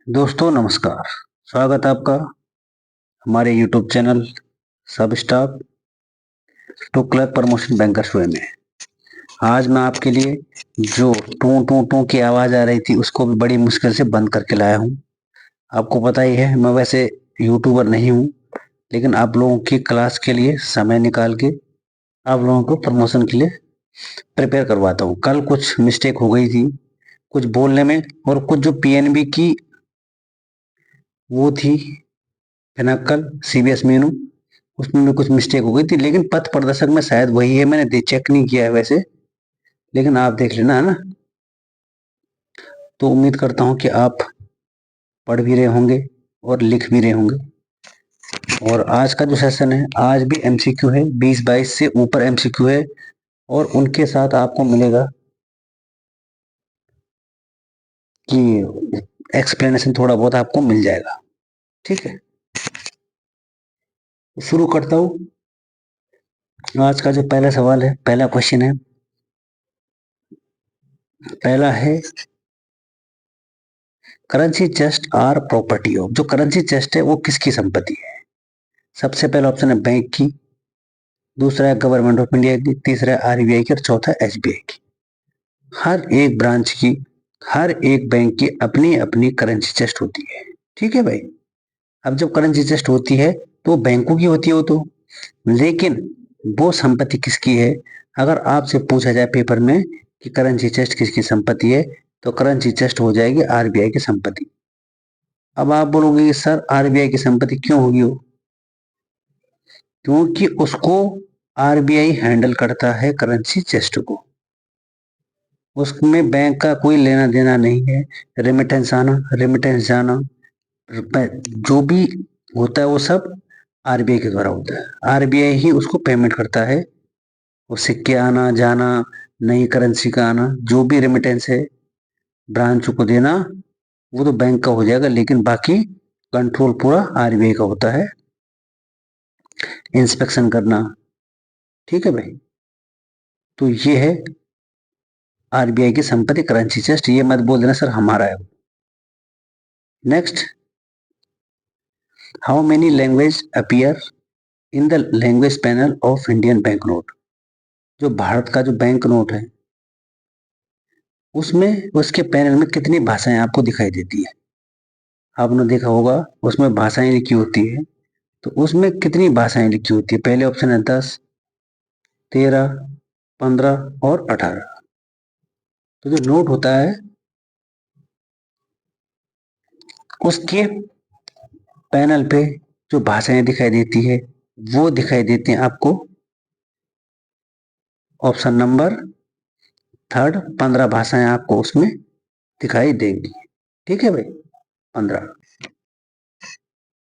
दोस्तों नमस्कार। स्वागत है आपका हमारे YouTube channel sub staff to clerk promotion bankers way में। आज मैं आपके लिए जो टू टू टू की आवाज़ आ रही थी उसको भी बड़ी मुश्किल से बंद करके लाया हूँ। आपको पता ही है मैं वैसे यूट्यूबर नहीं हूँ, लेकिन आप लोगों की क्लास के लिए समय निकाल के आप लोगों को प्रमोशन के लिए प्रिपेयर करवाता हूँ। कल कुछ मिस्टेक हो गई थी कुछ बोलने में, और कुछ जो पीएनबी की वो थी फिनक्कल सीबीएस मीनू, उसमें भी कुछ मिस्टेक हो गई थी, लेकिन पथ प्रदर्शक में शायद वही है। मैंने चेक नहीं किया है वैसे, लेकिन आप देख लेना, है ना। तो उम्मीद करता हूँ कि आप पढ़ भी रहे होंगे और लिख भी रहे होंगे। और आज का जो सेशन है, आज भी एमसीक्यू है, 20-22 से ऊपर एमसीक्यू है, और उनके साथ आपको मिलेगा कि एक्सप्लेनेशन थोड़ा बहुत आपको मिल जाएगा। ठीक है, शुरू करता हूँ। आज का जो पहला सवाल है, पहला क्वेश्चन है, पहला है currency chest are property of. जो करेंसी चेस्ट है वो किसकी संपत्ति है? सबसे पहला ऑप्शन है बैंक की, दूसरा है गवर्नमेंट ऑफ इंडिया की, तीसरा है आरबीआई की, और चौथा एसबीआई की। हर एक ब्रांच की, हर एक बैंक की अपनी अपनी करेंसी चेस्ट होती है। ठीक है भाई। अब जब करेंसी चेस्ट होती है तो बैंकों की होती है वो तो, लेकिन वो संपत्ति किसकी है? अगर आपसे पूछा जाए पेपर में कि करेंसी चेस्ट किसकी संपत्ति है, तो करेंसी चेस्ट हो जाएगी आरबीआई की संपत्ति। अब आप बोलोगे सर आरबीआई की संपत्ति क्यों होगी वो? क्योंकि उसको आरबीआई हैंडल करता है करेंसी चेस्ट को, उसमें बैंक का कोई लेना देना नहीं है। रेमिटेंस आना, रेमिटेंस जाना, जो भी होता है वो सब आरबीआई के द्वारा होता है। आरबीआई ही उसको पेमेंट करता है, वो सिक्के आना जाना, नई करेंसी का आना, जो भी रेमिटेंस है ब्रांच को देना, वो तो बैंक का हो जाएगा, लेकिन बाकी कंट्रोल पूरा आरबीआई का होता है, इंस्पेक्शन करना। ठीक है भाई। तो ये है आरबीआई की संपत्ति करेंसी चेस्ट। ये मत बोल देना सर हमारा है। Next, how many language appear in the language panel of Indian bank note. जो भारत का जो बैंक नोट है उसमें उसके पैनल में कितनी भाषाएं आपको दिखाई देती है? आपने देखा होगा उसमें भाषाएं लिखी होती है, तो उसमें कितनी भाषाएं लिखी होती है? पहले ऑप्शन है 10, 13, 15 और 18। तो जो नोट होता है उसके पैनल पे जो भाषाएं दिखाई देती है वो दिखाई देती हैं आपको ऑप्शन नंबर थर्ड। 15 भाषाएं आपको उसमें दिखाई देंगी। ठीक है भाई, 15।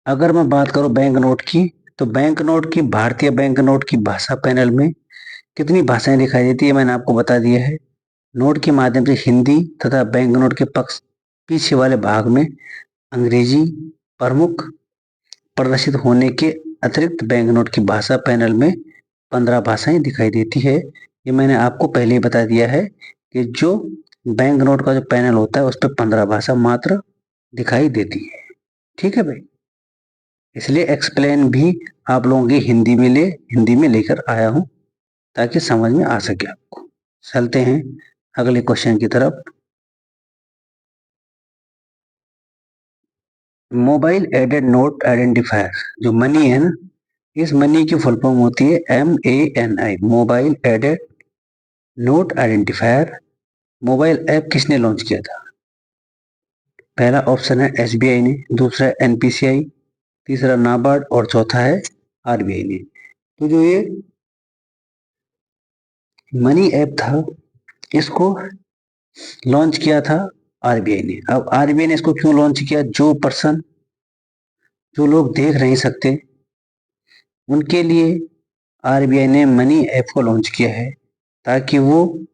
अगर मैं बात करूं बैंक नोट की, तो बैंक नोट की, भारतीय बैंक नोट की भाषा पैनल में कितनी भाषाएं दिखाई देती है मैंने आपको बता दिया है। नोट के माध्यम से हिंदी तथा बैंक नोट के पक्ष पीछे वाले भाग में अंग्रेजी प्रमुख प्रदर्शित होने के अतिरिक्त बैंक नोट की भाषा पैनल में 15 भाषाएं दिखाई देती है। ये मैंने आपको पहले ही बता दिया है कि जो बैंक नोट का जो पैनल होता है उस पर 15 भाषा मात्र दिखाई देती है। ठीक है भाई, इसलिए एक्सप्लेन भी आप लोगों की हिंदी में लेकर आया हूं ताकि समझ में आ सके आपको। चलते हैं अगले क्वेश्चन की तरफ। मोबाइल एडेड नोट आइडेंटिफायर, जो मनी है ना, इस मनी की फुल फॉर्म होती है MANI, mobile aided note identifier. Mobile app किसने लॉन्च किया था? पहला ऑप्शन है एसबीआई ने, दूसरा है एनपीसीआई, तीसरा नाबार्ड, और चौथा है आरबीआई ने। तो जो ये मनी ऐप था इसको लॉन्च किया था आरबीआई ने। अब आरबीआई ने इसको क्यों लॉन्च किया? जो लोग देख नहीं सकते उनके लिए आरबीआई ने मनी ऐप को लॉन्च किया है, ताकि वो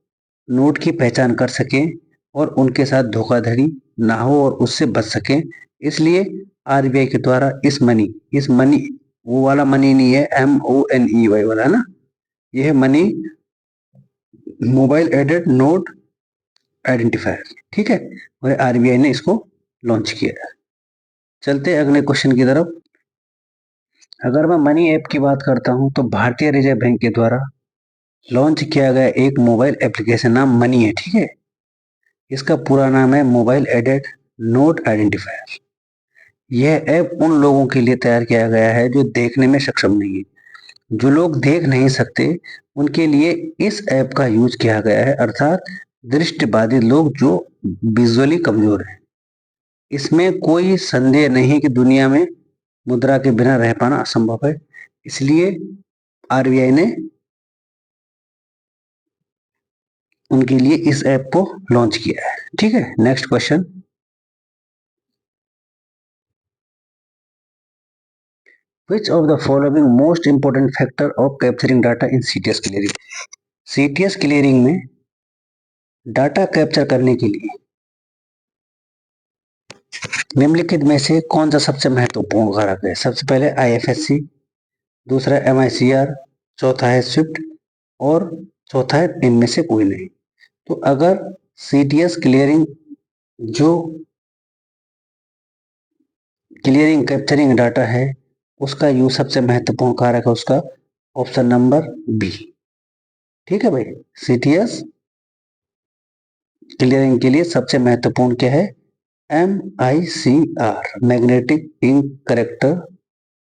नोट की पहचान कर सकें और उनके साथ धोखाधड़ी ना हो और उससे बच सकें। इसलिए आरबीआई के द्वारा इस मनी वो वाला मनी नहीं है, MONEY वाला ना, यह है money mobile aided note identifier. ठीक है, और आरबीआई ने इसको लॉन्च किया है। चलते हैं अगले क्वेश्चन की तरफ। अगर मैं मनी ऐप की बात करता हूं तो भारतीय रिजर्व बैंक के द्वारा लॉन्च किया गया एक मोबाइल एप्लीकेशन नाम मनी है, ठीक है। इसका पूरा नाम है मोबाइल एडेड नोट आइडेंटिफायर। यह ऐप उन लोगों के लिए तैयार किया गया है जो देखने में सक्षम नहीं है। जो लोग देख नहीं सकते उनके लिए इस ऐप का यूज किया गया है, अर्थात दृष्टिबाधित लोग जो विजुअली कमजोर हैं। इसमें कोई संदेह नहीं कि दुनिया में मुद्रा के बिना रह पाना असंभव है, इसलिए आरबीआई ने उनके लिए इस ऐप को लॉन्च किया है, ठीक है। Next question, which of the following most important factor of capturing data in CTS clearing? CTS clearing में डाटा कैप्चर करने के लिए निम्नलिखित में से कौन सा सबसे महत्वपूर्ण कारक है? सबसे पहले IFSC, दूसरा MICR, चौथा है स्विफ्ट और चौथा है इनमें से कोई नहीं। तो अगर CTS क्लियरिंग जो क्लियरिंग कैप्चरिंग डाटा है उसका यूज सबसे महत्वपूर्ण कारक है उसका ऑप्शन नंबर बी, ठीक है भाई। CTS क्लियरिंग के लिए सबसे महत्वपूर्ण क्या है? MICR, magnetic ink character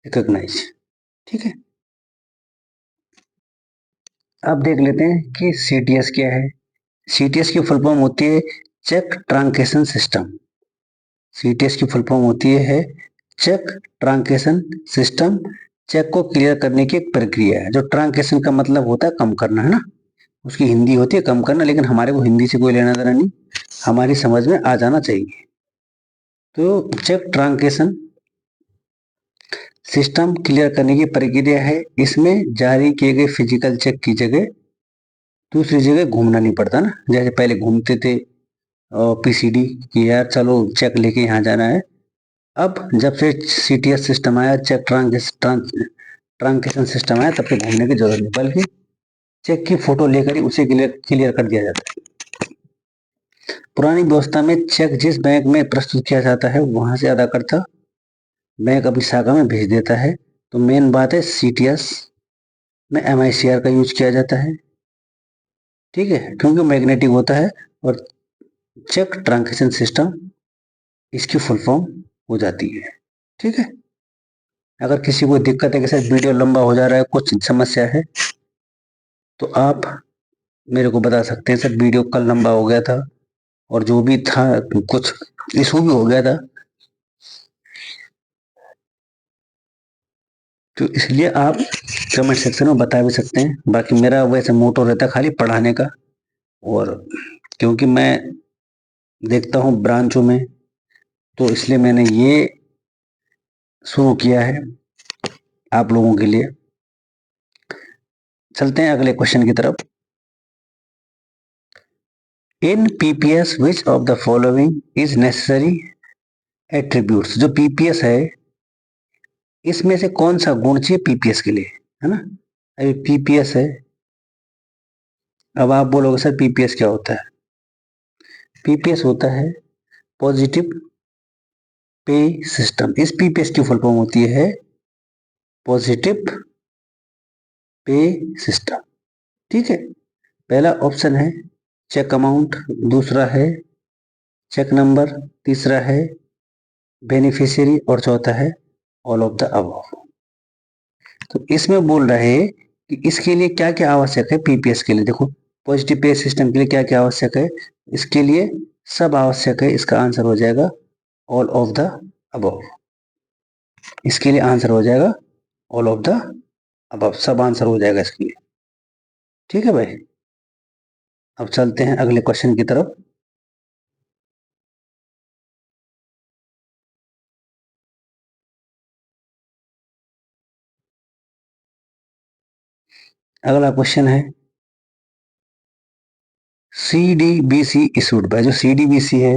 recognise, ठीक है। अब देख लेते हैं कि CTS क्या है। CTS की फुल फॉर्म होती है चेक ट्रांकेशन सिस्टम। CTS की फुल फॉर्म होती है चेक ट्रांकेशन सिस्टम। चेक को क्लियर करने की एक प्रक्रिया है। जो ट्रांकेशन का मतलब होता है कम करना, है ना, उसकी हिंदी होती है कम करना, लेकिन हमारे को हिंदी से कोई लेना देना नहीं, हमारी समझ में आ जाना चाहिए। तो चेक ट्रांकेशन सिस्टम क्लियर करने की प्रक्रिया है। इसमें जारी किए गए फिजिकल चेक की जगह दूसरी जगह घूमना नहीं पड़ता ना, जैसे पहले घूमते थे PCD कि यार चलो चेक लेके यहाँ जाना है। अब जब से CTS सिस्टम आया, चेक ट्रांकेशन सिस्टम आया, तब से घूमने की जरूरत नहीं, बल्कि चेक की फोटो लेकर ही उसे क्लियर कर दिया जाता है। पुरानी व्यवस्था में चेक जिस बैंक में प्रस्तुत किया जाता है वहां से अदा करता बैंक अपनी शाखा में भेज देता है। तो मेन बात है CTS में MICR का यूज किया जाता है, ठीक है, क्योंकि मैग्नेटिक होता है। और चेक ट्रांकेशन सिस्टम इसकी फुल फॉर्म हो जाती है, ठीक है। अगर किसी को दिक्कत है कि सर वीडियो लंबा हो जा रहा है, कुछ समस्या है, तो आप मेरे को बता सकते हैं, सर वीडियो कल लंबा हो गया था और जो भी था कुछ इशू भी हो गया था, तो इसलिए आप कमेंट सेक्शन में बता भी सकते हैं। बाकी मेरा वैसे मोटो रहता है खाली पढ़ाने का, और क्योंकि मैं देखता हूँ ब्रांचों में, तो इसलिए मैंने ये शुरू किया है आप लोगों के लिए। चलते हैं अगले क्वेश्चन की तरफ। इन PPS which of the following is necessary attributes? जो PPS है इसमें से कौन सा गुण चाहिए PPS के लिए, है ना। अभी PPS है, अब आप बोलोगे सर PPS क्या होता है? PPS होता है पॉजिटिव पे सिस्टम। इस PPS की फुल फॉर्म होती है पॉजिटिव पे सिस्टम, ठीक है। पहला ऑप्शन है चेक अमाउंट, दूसरा है चेक नंबर, तीसरा है बेनिफिशियरी और चौथा है ऑल ऑफ द अबव। तो इसमें बोल रहे हैं कि इसके लिए क्या क्या आवश्यक है PPS के लिए। देखो पॉजिटिव पे सिस्टम के लिए क्या क्या आवश्यक है, इसके लिए सब आवश्यक है। इसका आंसर हो जाएगा ऑल ऑफ द अबव। इसके लिए आंसर हो जाएगा ऑल ऑफ द अबव, सब आंसर हो जाएगा इसके लिए, ठीक है भाई। अब चलते हैं अगले क्वेश्चन की तरफ। अगला क्वेश्चन है CDBC इशूड बाय। जो CDBC है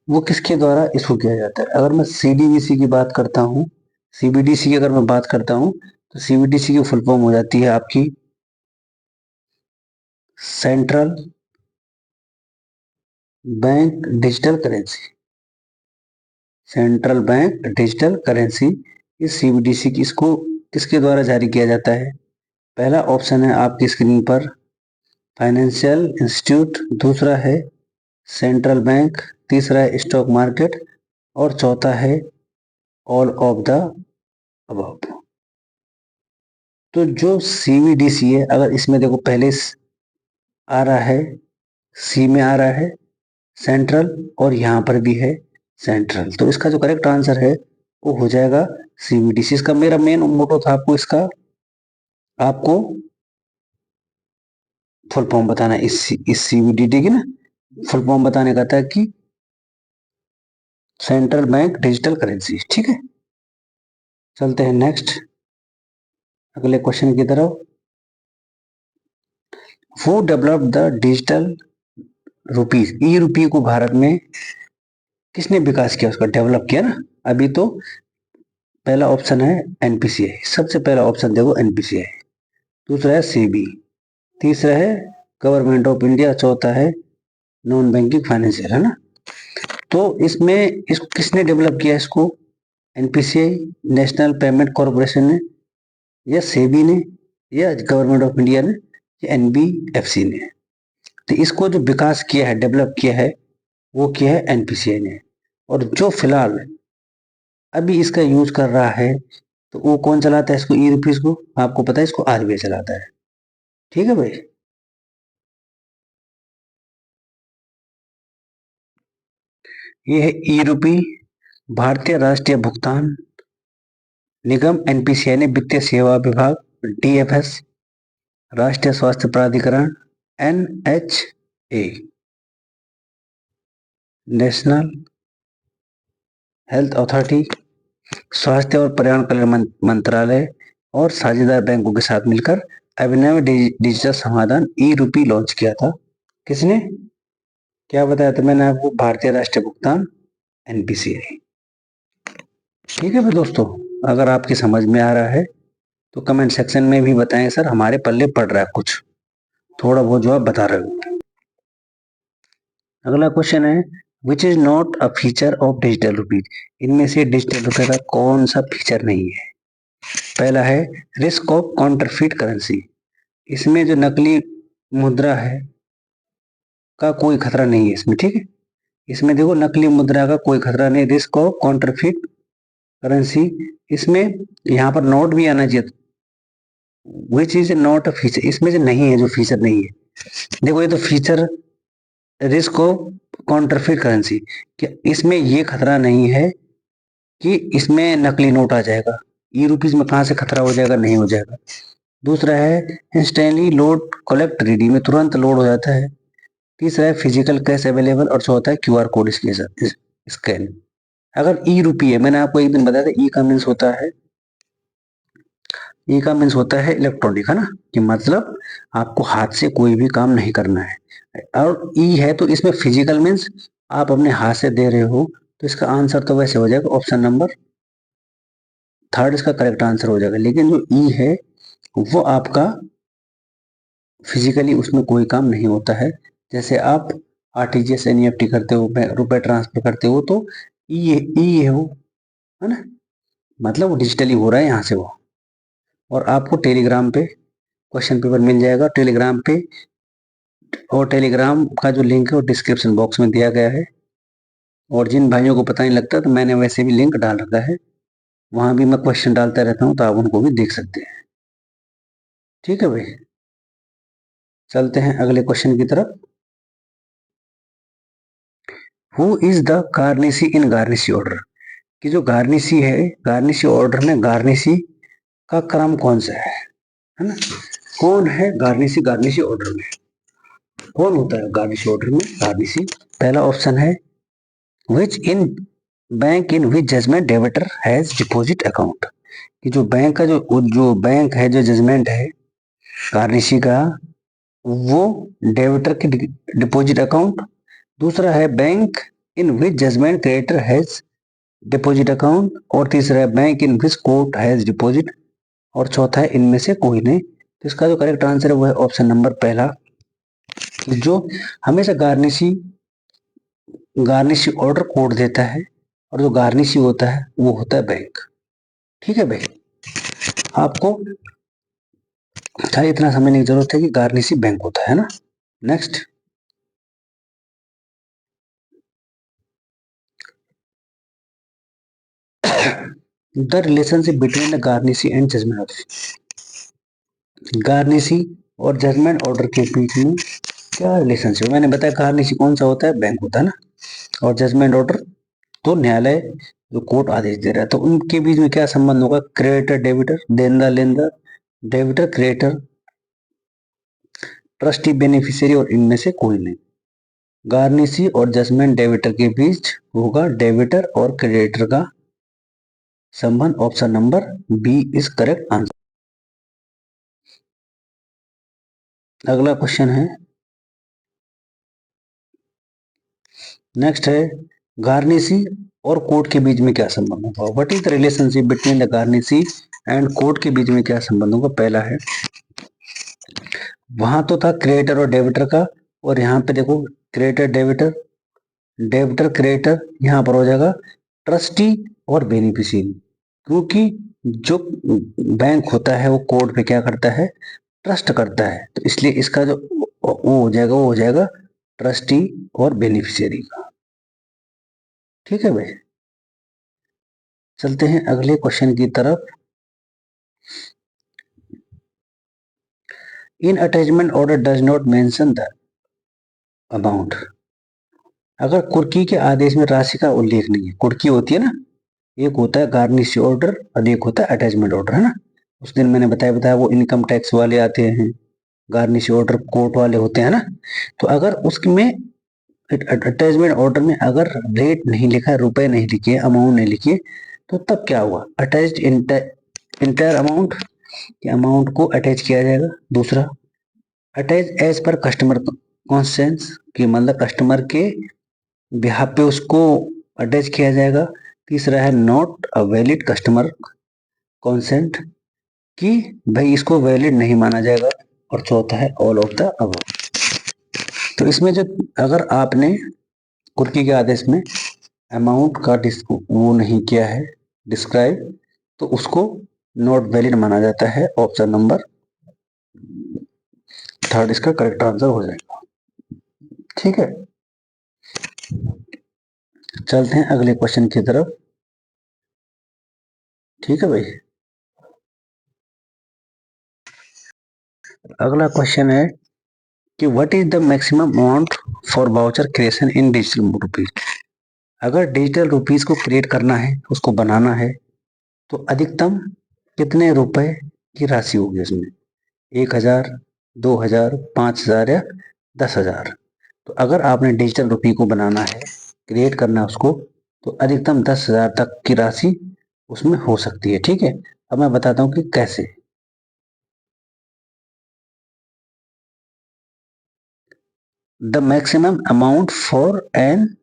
वो किसके द्वारा इशू किया जाता है? अगर मैं CDBC की बात करता हूँ, CBDC की अगर मैं बात करता हूँ, तो CBDC की फुल फॉर्म हो जाती है आपकी central bank digital currency, central bank digital currency. इस CBDC की इसको किसके द्वारा जारी किया जाता है? पहला ऑप्शन है आपकी स्क्रीन पर फाइनेंशियल इंस्टीट्यूट, दूसरा है सेंट्रल बैंक, तीसरा है स्टॉक मार्केट और चौथा है ऑल ऑफ द अबव। तो जो CBDC है, अगर इसमें देखो पहले आ रहा है, सी में आ रहा है सेंट्रल और यहां पर भी है सेंट्रल, तो इसका जो करेक्ट आंसर है वो हो जाएगा CBDC। इसका मेरा मेन मोटो था आपको फुल फॉर्म बताना, इस CBDT की ना फुल फॉर्म बताने का था कि सेंट्रल बैंक डिजिटल करेंसी। ठीक है, चलते हैं नेक्स्ट अगले क्वेश्चन की तरफ। Who develop the digital rupees? E रुपये को भारत में किसने विकास किया, उसका डेवलप किया ना। अभी तो पहला ऑप्शन है NPCI, सबसे पहला ऑप्शन देखो NPCI, दूसरा है SEBI, तीसरा है गवर्नमेंट ऑफ इंडिया, चौथा है नॉन बैंकिंग फाइनेंशियल, है ना। तो इसमें इसको किसने डेवलप किया, इसको NPCI नेशनल पेमेंट कॉर्पोरेशन ने, या SEBI ने, या गवर्नमेंट ऑफ इंडिया ने, या NBFC ने। तो इसको जो विकास किया है, डेवलप किया है, वो किया है NPCI ने। और जो फिलहाल अभी इसका यूज कर रहा है तो वो कौन चलाता है इसको, ई रुपीज को? आपको पता है इसको RBI चलाता है। ठीक है भाई, ये है ई रुपी। भारतीय राष्ट्रीय भुगतान निगम NPCI ने, वित्तीय सेवा विभाग DFS, राष्ट्रीय स्वास्थ्य प्राधिकरण NHA, नेशनल हेल्थ अथॉरिटी, स्वास्थ्य और पर्यावरण कल्याण मंत्रालय और साझेदार बैंकों के साथ मिलकर अभिनव डिजिटल समाधान ई रुपी लॉन्च किया था। किसने, क्या बताया था मैंने आपको? भारतीय राष्ट्रीय भुगतान NPCI। ठीक है भाई दोस्तों, अगर आपकी समझ में आ रहा है तो कमेंट सेक्शन में भी बताएं, सर हमारे पल्ले पड़ रहा है कुछ, थोड़ा बहुत जो आप बता रहे हो। अगला क्वेश्चन है which is not a feature of digital rupees? इनमें से डिजिटल रुपए का कौन सा फीचर नहीं है? पहला है रिस्क ऑफ काउंटरफीट करेंसी, इसमें जो नकली मुद्रा है का कोई खतरा नहीं है इसमें। ठीक है, इसमें देखो नकली मुद्रा का कोई खतरा नहीं, रिस्क ऑफ काउंटरफीट करेंसी। इसमें यहाँ पर नोट भी आना चाहिए, वही चीज नॉट अ फीचर, इसमें जो नहीं है, जो फीचर नहीं है, देखो ये तो feature risk of counterfeit currency, कि इसमें ये खतरा नहीं है कि इसमें नकली नोट आ जाएगा। ई रुपीज में कहां से खतरा हो जाएगा, नहीं हो जाएगा। दूसरा है इंस्टेंटली लोड कलेक्ट रेडी, में तुरंत लोड हो जाता है। तीसरा है फिजिकल कैश अवेलेबल और चौथा है QR कोड इसके साथ स्कैन। अगर ई रुपये, मैंने आपको एक दिन बताया था, ई का मीन्स होता है, ई का मीन्स होता है इलेक्ट्रॉनिक, है ना, कि मतलब आपको हाथ से कोई भी काम नहीं करना है। और ई है तो इसमें फिजिकल मीन्स आप अपने हाथ से दे रहे हो, तो इसका आंसर तो वैसे हो जाएगा ऑप्शन नंबर थर्ड, इसका करेक्ट आंसर हो जाएगा। लेकिन जो ई है वो आपका फिजिकली उसमें कोई काम नहीं होता है। जैसे आप RTGS NEFT करते हो, रुपए ट्रांसफर करते हो, तो ई है वो, है ना, मतलब वो डिजिटली हो रहा है यहाँ से वो। और आपको टेलीग्राम पे क्वेश्चन पेपर मिल जाएगा, टेलीग्राम पे, और टेलीग्राम का जो लिंक है वो डिस्क्रिप्शन बॉक्स में दिया गया है। और जिन भाइयों को पता नहीं लगता तो मैंने वैसे भी लिंक डाल रखा है, वहां भी मैं क्वेश्चन डालता रहता हूँ, तो आप उनको भी देख सकते हैं। ठीक है भाई, चलते हैं अगले क्वेश्चन की तरफ। Who is the garnishee in garnishee order? कि जो गार्निशी है, गार्निशी ऑर्डर में गार्निशी का क्रम कौन सा है ना, कौन है गार्निशी? गार्निशी ऑर्डर में कौन होता है? गार्निशी ऑर्डर में गार्निशी, पहला ऑप्शन है which in bank in which judgment debtor has deposit account, कि जो बैंक का जो बैंक है, जो जजमेंट है गार्निशी का, वो डेबिटर के डिपॉजिट अकाउंट। दूसरा है bank in which judgment creditor has deposit account, और तीसरा है bank in which court has deposit, और चौथा है इनमें से कोई नहीं। तो इसका जो करेक्ट आंसर है वो है ऑप्शन नंबर पहला। जो हमेशा गार्निशी ऑर्डर कोड देता है, और जो गार्निशी होता है वो होता है बैंक। ठीक है भाई, आपको खाली इतना समझने की जरूरत है कि गार्निशी बैंक होता है ना। Next, the relationship between the garnishee and judgment order. Garnishee और जजमेंट ऑर्डर के बीच में क्या रिलेशनशिप? मैंने बताया गार्निशी कौन सा होता है? बैंक होता है ना। और जजमेंट ऑर्डर तो न्यायालय जो कोर्ट आदेश दे रहा है, तो उनके बीच में क्या संबंध होगा? क्रेडिटर डेबिटर, देनदार लेनदार, डेबिटर क्रेडिटर, ट्रस्टी बेनिफिशियरी, और इनमें से कोई नहीं। गार्निशी और जजमेंट डेबिटर के बीच होगा डेबिटर और क्रेडिटर का संबंध। Option number B is correct answer. अगला क्वेश्चन है, नेक्स्ट है, गार्निशी और कोर्ट के बीच में क्या संबंध होगा? What is the relationship between the garnishee and court के बीच में क्या संबंध होगा? पहला है, वहां तो था क्रेडिटर और डेबिटर का, और यहाँ पे देखो क्रेडिटर डेबिटर, डेबिटर क्रेडिटर, यहाँ पर हो जाएगा ट्रस्टी और बेनिफिशियरी। क्योंकि जो बैंक होता है वो कोर्ट पे क्या करता है? ट्रस्ट करता है, तो इसलिए इसका जो वो हो जाएगा ट्रस्टी और बेनिफिशियरी का। ठीक है भाई, चलते हैं अगले क्वेश्चन की तरफ। In attachment order does not mention the amount. अगर कुर्की के आदेश में राशि का उल्लेख नहीं है, कुर्की होती है ना, एक होता है गार्निश ऑर्डर और एक होता है अटैचमेंट ऑर्डर, है ना। उस दिन मैंने बताया वो इनकम टैक्स वाले आते हैं, गार्निश ऑर्डर कोर्ट वाले होते हैं ना। तो अगर उसमें अटैचमेंट ऑर्डर में अगर रेट नहीं लिखा है, रुपए नहीं लिखे, अमाउंट नहीं लिखी, तो तब क्या हुआ? अटैच्ड इंटायर अमाउंट, के अमाउंट को अटैच किया जाएगा। दूसरा, attach as per customer consents, कि मतलब कस्टमर के बिहाफ पे उसको अटैच किया जाएगा। तीसरा है not a valid customer consent, कि भाई इसको वैलिड नहीं माना जाएगा। और चौथा है ऑल ऑफ द अबव। तो इसमें जो अगर आपने कुर्की के आदेश में अमाउंट का वो नहीं किया है डिस्क्राइब, तो उसको नॉट वैलिड माना जाता है। ऑप्शन नंबर थर्ड इसका करेक्ट आंसर हो जाएगा। ठीक है, चलते हैं अगले क्वेश्चन की तरफ। ठीक है भाई, अगला क्वेश्चन है कि what is the maximum amount for voucher creation in digital rupees. अगर डिजिटल रुपीज को क्रिएट करना है, उसको बनाना है, तो अधिकतम कितने रुपए की राशि होगी उसमें? 1,000, 2,000, 5,000 या 10,000? तो अगर आपने डिजिटल रुपी को बनाना है, क्रिएट करना है उसको, तो अधिकतम 10,000 तक की राशि उसमें हो सकती है। ठीक है, अब मैं बताता हूँ कि कैसे। The maximum amount for an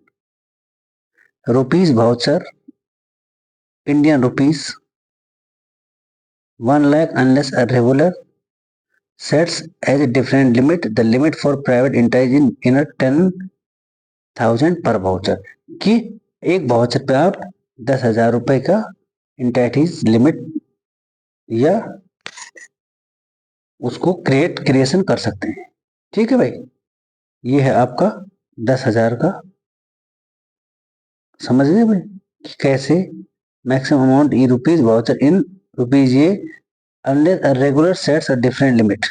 rupees voucher Indian rupees 1 lakh unless a regular sets as a different limit. The limit for private entity in a 10,000 पर वाउचर, कि एक वाउचर पे आप 10,000 रुपए का इंटाइटीज लिमिट या उसको क्रिएशन कर सकते हैं। ठीक है भाई, ये है आपका 10,000 का। समझ गए भाई कि कैसे maximum amount E rupees voucher in rupees ये unless a regular sets a different limit.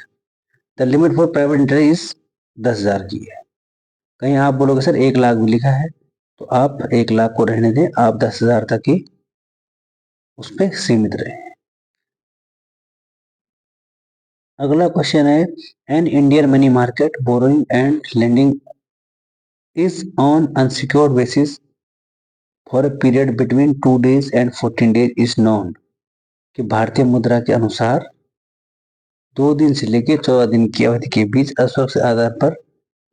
The limit for private interest is 10,000 की है। कहीं आप बोलोगे सर 1 लाख भी लिखा है, तो आप 1 लाख को रहने दें, आप 10,000 तक ही उस पर सीमित रहे। अगला क्वेश्चन है, an Indian money market borrowing and lending is on unsecured basis for a period between 2 days and 14 days is non, कि भारतीय मुद्रा के अनुसार 2 दिन से लेकर 14 दिन की अवधि के बीच असुरक्षित आधार पर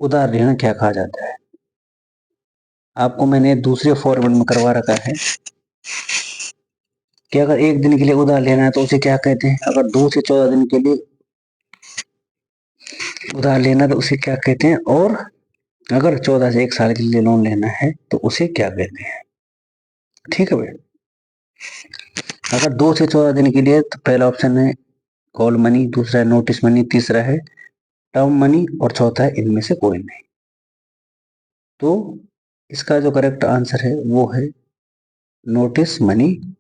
उधार ऋण क्या कहा जाता है? आपको मैंने दूसरे फॉर्मेट में करवा रखा है कि अगर 1 दिन के लिए उधार लेना है तो उसे क्या कहते हैं, अगर 2 से 14 दिन के लिए उधार लेना तो उसे क्या कहते हैं, और अगर 14 से 1 साल के लिए लोन लेना है तो उसे क्या कहते हैं? ठीक है भाई। अगर 2 से 14 दिन के लिए तो पहला ऑप्शन है कॉल मनी, दूसरा है नोटिस मनी, तीसरा है टर्म मनी और चौथा है इनमें से कोई नहीं। तो इसका जो करेक्ट आंसर है वो है नोटिस मनी।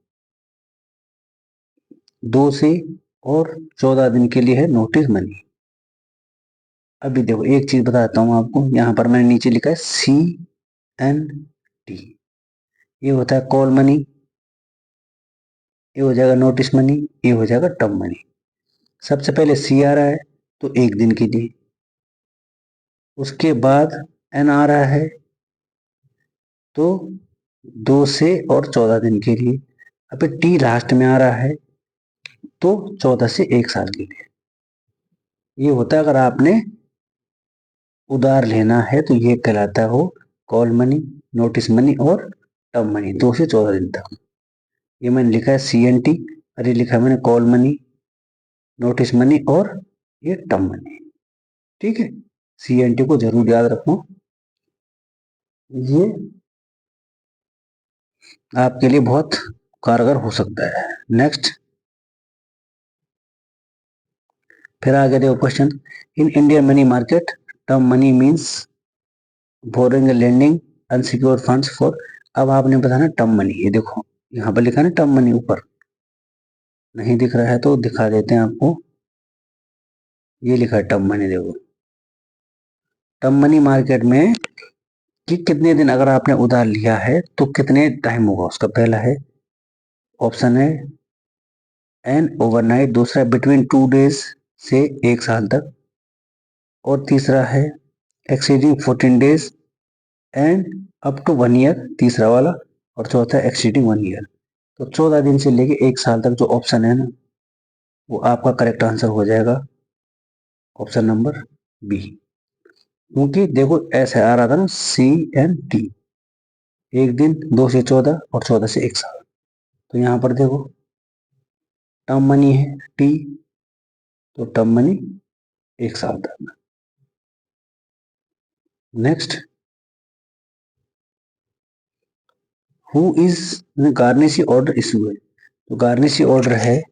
2 से और 14 दिन के लिए है नोटिस मनी। अभी देखो एक चीज बताता हूँ आपको, यहाँ पर मैंने नीचे लिखा है CNT, ये होता है कॉल मनी, ये हो जाएगा नोटिस मनी, ये हो जाएगा टर्म मनी। सबसे पहले C आ रहा है तो 1 दिन के लिए, उसके बाद N आ रहा है तो 2 से और 14 दिन के लिए, अभी T लास्ट में आ रहा है तो 14 से 1 साल के लिए। ये होता है अगर आपने उधार लेना है तो ये कहलाता है हो कॉल मनी, नोटिस मनी और टर्म मनी 2 से 14 दिन तक। ये मैंने लिखा है CNT और ये लिखा है मैंने कॉल मनी, नोटिस मनी और ये टर्म मनी। ठीक है, CNT को जरूर याद रखो, ये आपके लिए बहुत कारगर हो सकता है। नेक्स्ट, फिर आगे देखो question, in Indian money market term money means boring lending unsecured funds for. अब आपने बताना टर्म मनी, ये देखो यहाँ पर लिखा है ना टर्म मनी, ऊपर नहीं दिख रहा है तो दिखा देते हैं आपको, ये लिखा है टर्म मनी। देखो टर्म मनी मार्केट में कि कितने दिन अगर आपने उधार लिया है तो कितने टाइम होगा उसका। पहला है ऑप्शन है एन ओवरनाइट, दूसरा है बिटवीन 2 डेज से 1 साल तक, और तीसरा है exceeding 14 days and up to 1 year, तीसरा वाला, और चौथा है एक्सीडिंग 1 ईयर। तो 14 दिन से लेके 1 साल तक जो ऑप्शन है ना, वो आपका करेक्ट आंसर हो जाएगा ऑप्शन नंबर बी। क्योंकि देखो ऐसे आ रहा था ना CNT, 1 दिन, 2 से 14 और 14 से 1 साल। तो यहाँ पर देखो टर्म मनी है T, तो टर्म मनी 1 साल तक। Next, who is garnishee order issue है। तो गार्निशी ऑर्डर है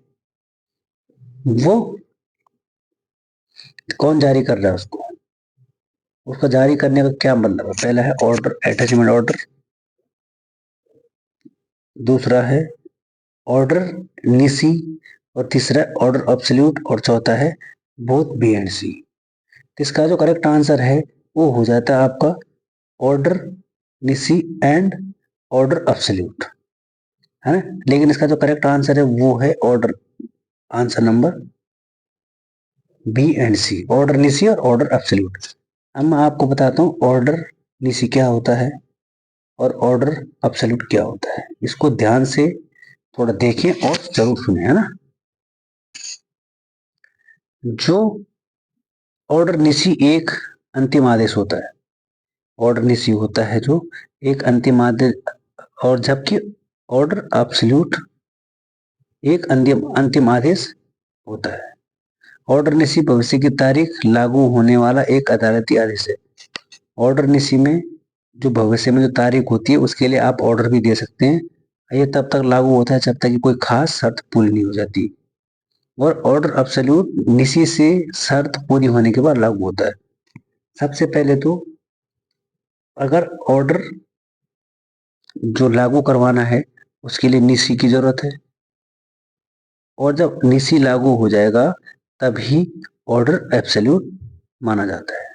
वो कौन जारी कर रहा है उसको, उसका जारी करने का क्या मतलब है। पहला है ऑर्डर अटैचमेंट ऑर्डर, दूसरा है ऑर्डर निसी, और तीसरा ऑर्डर अब्सोल्यूट, और चौथा है बोथ बी एंड सी। इसका जो करेक्ट आंसर है वो हो जाता है आपका ऑर्डर निसी एंड ऑर्डर अब्सोल्यूट, है ना। लेकिन इसका जो करेक्ट आंसर है वो है order, answer number B and C, order nisi और ऑर्डर अब्सोल्यूट। अब मैं आपको बताता हूँ ऑर्डर निसी क्या होता है और ऑर्डर अब्सोल्यूट क्या होता है। इसको ध्यान से थोड़ा देखें और जरूर सुने, है ना। जो ऑर्डर निसी एक अंतिम आदेश होता है, ऑर्डर निसी होता है जो एक अंतिम आदेश, और जबकि ऑर्डर अब्सोल्यूट एक अंतिम आदेश होता है। ऑर्डर निसी भविष्य की तारीख लागू होने वाला एक अदालती आदेश है। ऑर्डर निसी में जो भविष्य में जो तारीख होती है उसके लिए आप ऑर्डर भी दे सकते हैं, ये तब तक लागू होता है जब तक कि कोई खास शर्त पूरी नहीं हो जाती। और ऑर्डर अब्सोल्यूट निसी से शर्त पूरी होने के बाद लागू होता है। सबसे पहले तो अगर ऑर्डर जो लागू करवाना है उसके लिए निसी की जरूरत है, और जब निसी लागू हो जाएगा तभी ऑर्डर एब्सोल्यूट माना जाता है।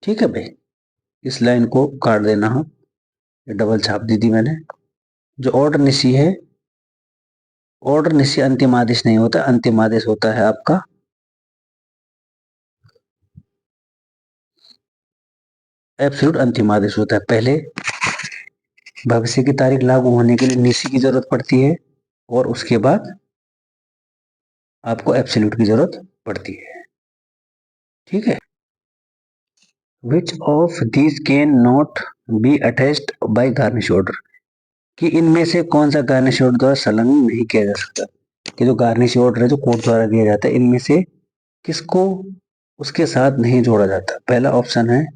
ठीक है भाई, इस लाइन को काट देना, हम डबल छाप दी थी मैंने। जो ऑर्डर निसी है, ऑर्डर निसी अंतिम आदेश नहीं होता, अंतिम आदेश होता है आपका एब्सोल्यूट अंतिम आदेश होता है। पहले भविष्य की तारीख लागू होने के लिए निसी की जरूरत पड़ती है और उसके बाद आपको एब्सोल्यूट की जरूरत पड़ती है। ठीक है, which of these can not be attached bye garnish order, कि इनमें से कौन सा गार्निश ऑर्डर द्वारा संलग्न नहीं किया जा सकता। कि जो गार्निश ऑर्डर है जो कोर्ट द्वारा दिया जाता है, इनमें से किसको उसके साथ नहीं जोड़ा जाता। पहला ऑप्शन है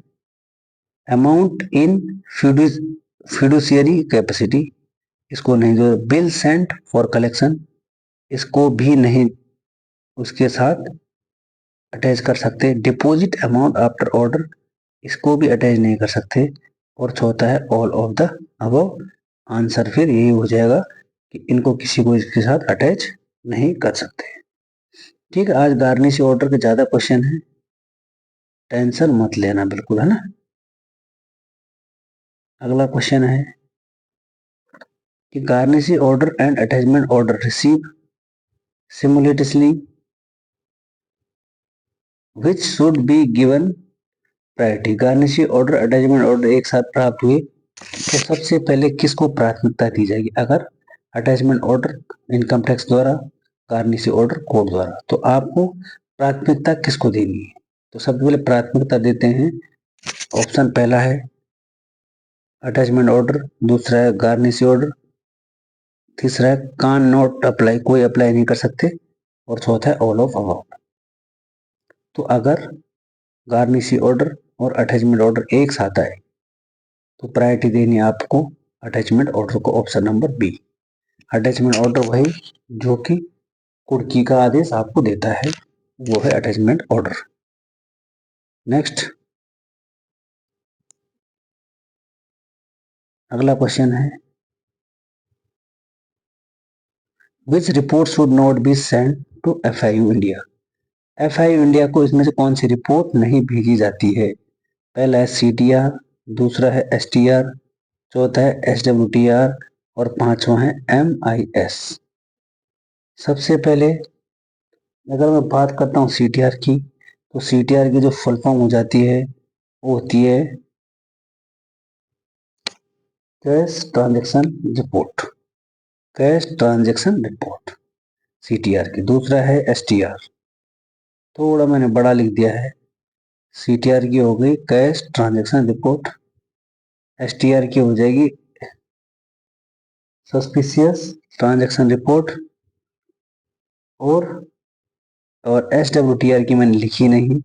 अमाउंट इन फिडुशियरी कैपेसिटी, इसको नहीं, जो बिल सेंट फॉर कलेक्शन, इसको भी नहीं उसके साथ अटैच कर सकते। डिपॉजिट अमाउंट आफ्टर ऑर्डर, इसको भी अटैच नहीं कर सकते। और चौथा है all of the above. Answer फिर यही हो जाएगा कि इनको किसी को इसके साथ अटैच नहीं कर सकते। ठीक है, आज गार्निश ऑर्डर के ज्यादा क्वेश्चन है, टेंशन मत लेना बिल्कुल, है ना। अगला क्वेश्चन है कि garnish order and attachment order receive simultaneously which should be given priority. Garnish order attachment order एक साथ प्राप्त हुए तो सबसे पहले किसको प्राथमिकता दी जाएगी? अगर अटैचमेंट ऑर्डर इनकम टैक्स द्वारा, गार्निश ऑर्डर कोर्ट द्वारा, तो आपको प्राथमिकता किसको देनी है? तो सबसे पहले प्राथमिकता देते हैं, ऑप्शन पहला है अटैचमेंट ऑर्डर, दूसरा है गार्निश ऑर्डर, तीसरा है कान नॉट अप्लाई, कोई अप्लाई नहीं कर सकते, और चौथा है ऑल ऑफ अबव। तो अगर गार्निश ऑर्डर और अटैचमेंट ऑर्डर एक साथ आए तो प्रायोरिटी देनी है आपको अटैचमेंट ऑर्डर को, option number B. Attachment order वही जो कि कुर्की का आदेश आपको देता है, वो है अटैचमेंट ऑर्डर। नेक्स्ट, अगला क्वेश्चन है which report should not be send to FIU India. FIU India को इसमें से कौन सी रिपोर्ट नहीं भेजी जाती है? पहला है सीटीआर, दूसरा है एसटीआर, चौथा है एसडब्ल्यूटीआर, और पांचवा है एमआईएस। सबसे पहले अगर मैं बात करता हूँ सीटीआर की, तो सीटीआर की जो फुल फॉर्म हो जाती है वो होती है cash transaction report. Cash transaction report CTR की। दूसरा है एसटीआर, थोड़ा मैंने बड़ा लिख दिया है, सीटीआर की हो गई कैश ट्रांजैक्शन रिपोर्ट, एसटीआर की हो जाएगी सस्पिशियस ट्रांजैक्शन रिपोर्ट, और एसडब्ल्यूटीआर की मैंने लिखी नहीं।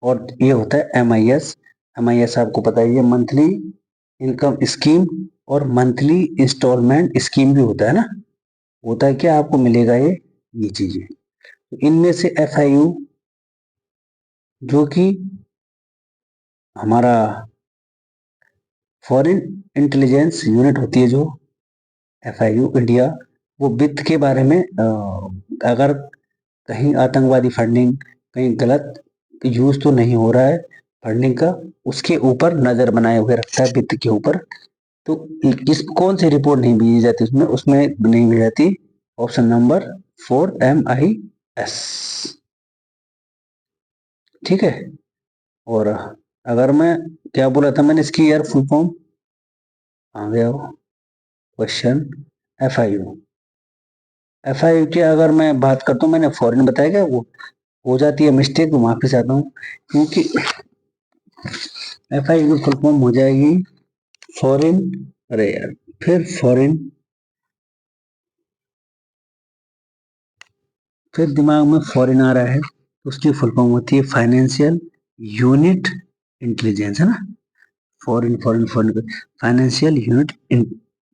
और ये होता है एमआईएस। एमआईएस आपको पता ही है, मंथली इनकम स्कीम और मंथली इंस्टॉलमेंट स्कीम भी होता है ना। होता है क्या, आपको मिलेगा ये चीजें। तो इनमें से एफआईयू जो कि हमारा फॉरेन इंटेलिजेंस यूनिट होती है, जो एफआईयू इंडिया, वो वित्त के बारे में अगर कहीं आतंकवादी फंडिंग, कहीं गलत यूज तो नहीं हो रहा है फंडिंग का, उसके ऊपर नजर बनाए हुए रखता है, वित्त के ऊपर। तो किस कौन सी रिपोर्ट नहीं भेजी जाती उसमें? उसमें नहीं भेजी जाती ऑप्शन नंबर 4 MIS। ठीक है। और अगर मैं क्या बोला था मैंने इसकी यार फुल फॉर्म, आ गया वो क्वेश्चन। एफआईयू, एफआईयू की अगर मैं बात करता हूँ, मैंने फॉरेन बताया क्या, वो हो जाती है मिस्टेक, तो माफी चाहता हूँ, क्योंकि एफआईयू की फुल फॉर्म हो जाएगी फॉरेन, अरे यार फिर फॉरेन, फिर दिमाग में फॉरेन आ रहा है, तो उसकी फुल फॉर्म होती है फाइनेंशियल यूनिट इंटेलिजेंस, है ना। Foreign foreign foreign, financial unit,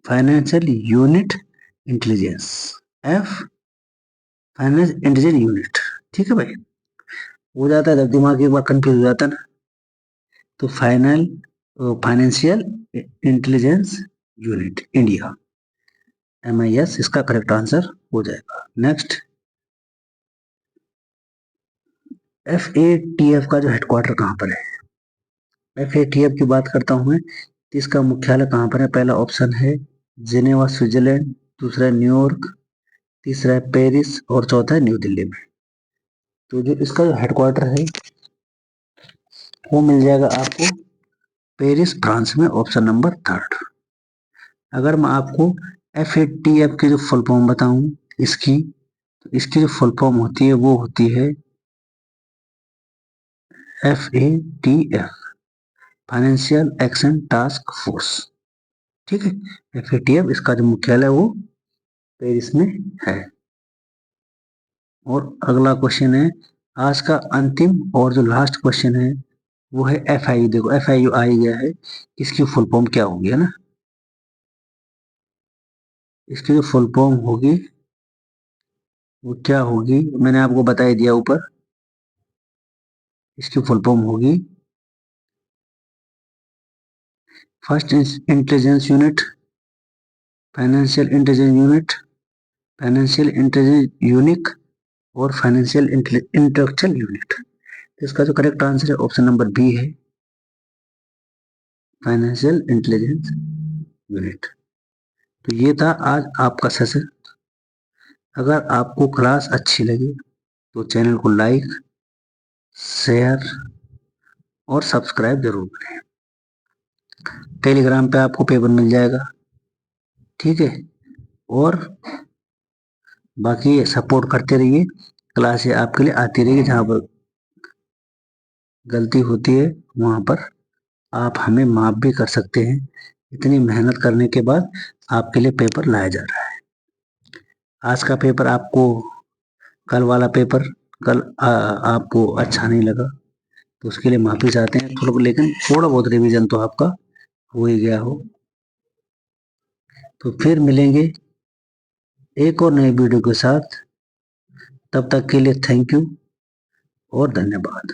financial unit intelligence, F finance intelligence unit. ठीक है भाई, हो जाता है जब दिमाग एक बार कंफ्यूज हो जाता है ना। तो financial intelligence unit India, MIS इसका करेक्ट आंसर हो जाएगा। नेक्स्ट, FATF का जो हेडक्वार्टर कहाँ पर है? FATF की बात करता हूँ मैं, इसका मुख्यालय कहाँ पर है? पहला ऑप्शन है जिनेवा स्विट्जरलैंड, दूसरा है न्यूयॉर्क, तीसरा है पेरिस, और चौथा है न्यू दिल्ली में। तो जो इसका जो हेडक्वार्टर है वो मिल जाएगा आपको पेरिस फ्रांस में, ऑप्शन नंबर 3। अगर मैं आपको FATF की जो फुल फॉर्म बताऊं इसकी, तो इसकी जो फुल फॉर्म होती है वो होती है FATF, financial action task force. ठीक है, FATF इसका जो मुख्यालय है वो पेरिस में है। और अगला क्वेश्चन है आज का अंतिम और जो लास्ट क्वेश्चन है वो है FIU। देखो FIU आ ही गया है, इसकी फुल फॉर्म क्या होगी, है ना। इसकी जो फुल फॉर्म होगी वो क्या होगी, मैंने आपको बता ही दिया ऊपर। इसकी फुल फॉर्म होगी first intelligence unit, financial intelligence unit, financial intelligence unique और फाइनेंशियल इंटेलेक्चुअल यूनिट। तो इसका जो करेक्ट आंसर है ऑप्शन नंबर बी है, फाइनेंशियल इंटेलिजेंस यूनिट। तो ये था आज आपका सेशन। अगर आपको क्लास अच्छी लगी तो चैनल को लाइक, शेयर और सब्सक्राइब जरूर करें। टेलीग्राम पे आपको पेपर मिल जाएगा, ठीक है। और बाकी सपोर्ट करते रहिए, क्लासें आपके लिए आती रहेगी। जहाँ पर गलती होती है वहाँ पर आप हमें माफ भी कर सकते हैं। इतनी मेहनत करने के बाद आपके लिए पेपर लाया जा रहा है। आज का पेपर आपको, कल वाला पेपर कल आपको अच्छा नहीं लगा तो उसके लिए माफी चाहते हैं थोड़ा, लेकिन थोड़ा बहुत रिवीजन तो आपका हो ही गया हो। तो फिर मिलेंगे एक और नई वीडियो के साथ। तब तक के लिए थैंक यू और धन्यवाद।